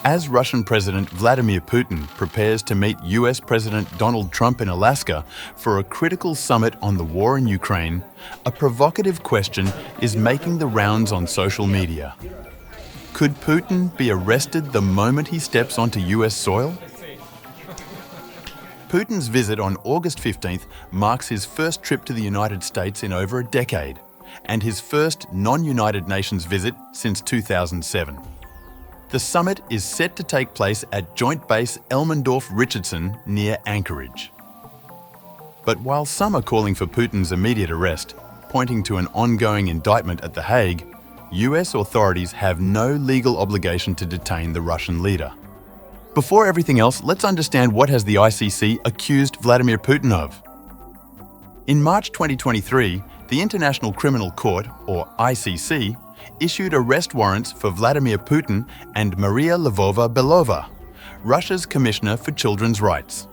As Russian President Vladimir Putin prepares to meet US President Donald Trump in Alaska for a critical summit on the war in Ukraine, a provocative question is making the rounds on social media. Could Putin be arrested the moment he steps onto US soil? Putin's visit on August 15th marks his first trip to the United States in over a decade, and his first non-United Nations visit since 2007. The summit is set to take place at Joint Base Elmendorf-Richardson near Anchorage. But while some are calling for Putin's immediate arrest, pointing to an ongoing indictment at The Hague, US authorities have no legal obligation to detain the Russian leader. Before everything else, let's understand what has the ICC accused Vladimir Putin of. In March 2023, the International Criminal Court, or ICC, issued arrest warrants for Vladimir Putin and Maria Lvova-Belova, Russia's Commissioner for Children's Rights.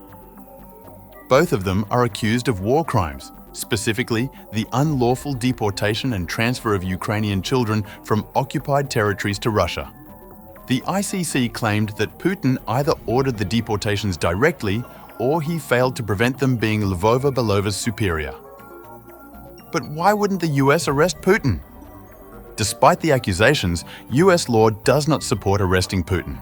Both of them are accused of war crimes, specifically the unlawful deportation and transfer of Ukrainian children from occupied territories to Russia. The ICC claimed that Putin either ordered the deportations directly or he failed to prevent them being Lvova-Belova's superior. But why wouldn't the US arrest Putin? Despite the accusations, US law does not support arresting Putin.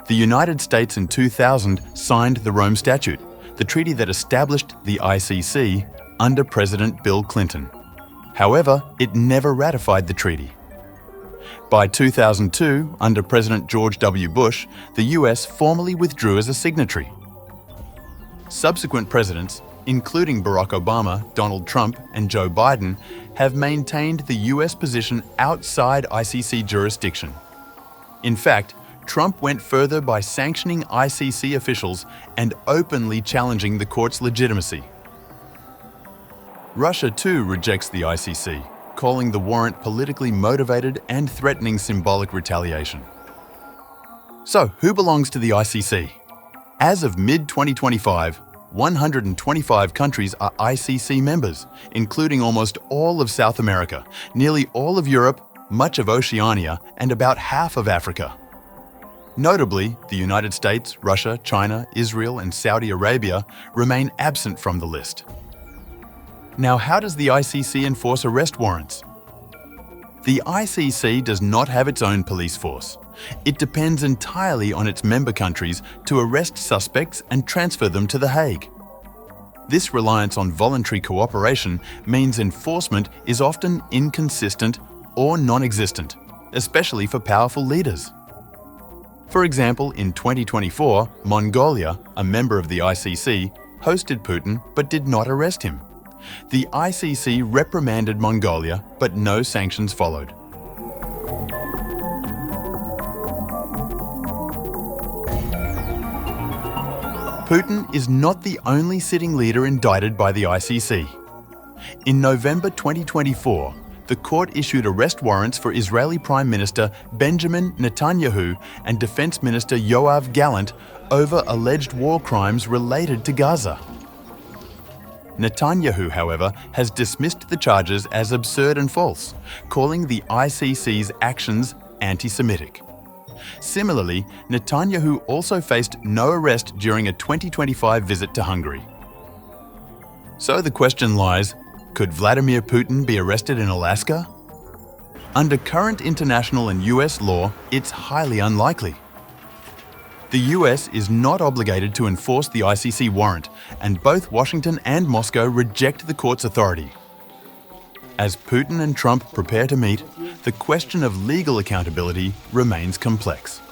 The United States in 2000 signed the Rome Statute, the treaty that established the ICC under President Bill Clinton. However, it never ratified the treaty. By 2002, under President George W. Bush, the US formally withdrew as a signatory. Subsequent presidents, including Barack Obama, Donald Trump, and Joe Biden, have maintained the US position outside ICC jurisdiction. In fact, Trump went further by sanctioning ICC officials and openly challenging the court's legitimacy. Russia too rejects the ICC, calling the warrant politically motivated and threatening symbolic retaliation. So, who belongs to the ICC? As of mid-2025, 125 countries are ICC members, including almost all of South America, nearly all of Europe, much of Oceania, and about half of Africa. Notably, the United States, Russia, China, Israel, and Saudi Arabia remain absent from the list. Now, how does the ICC enforce arrest warrants? The ICC does not have its own police force. It depends entirely on its member countries to arrest suspects and transfer them to The Hague. This reliance on voluntary cooperation means enforcement is often inconsistent or non-existent, especially for powerful leaders. For example, in 2024, Mongolia, a member of the ICC, hosted Putin but did not arrest him. The ICC reprimanded Mongolia, but no sanctions followed. Putin is not the only sitting leader indicted by the ICC. In November 2024, the court issued arrest warrants for Israeli Prime Minister Benjamin Netanyahu and Defense Minister Yoav Gallant over alleged war crimes related to Gaza. Netanyahu, however, has dismissed the charges as absurd and false, calling the ICC's actions anti-Semitic. Similarly, Netanyahu also faced no arrest during a 2025 visit to Hungary. So the question lies, could Vladimir Putin be arrested in Alaska? Under current international and US law, it's highly unlikely. The US is not obligated to enforce the ICC warrant, and both Washington and Moscow reject the court's authority. As Putin and Trump prepare to meet, the question of legal accountability remains complex.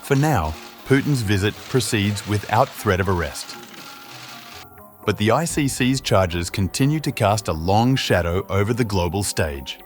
For now, Putin's visit proceeds without threat of arrest. But the ICC's charges continue to cast a long shadow over the global stage.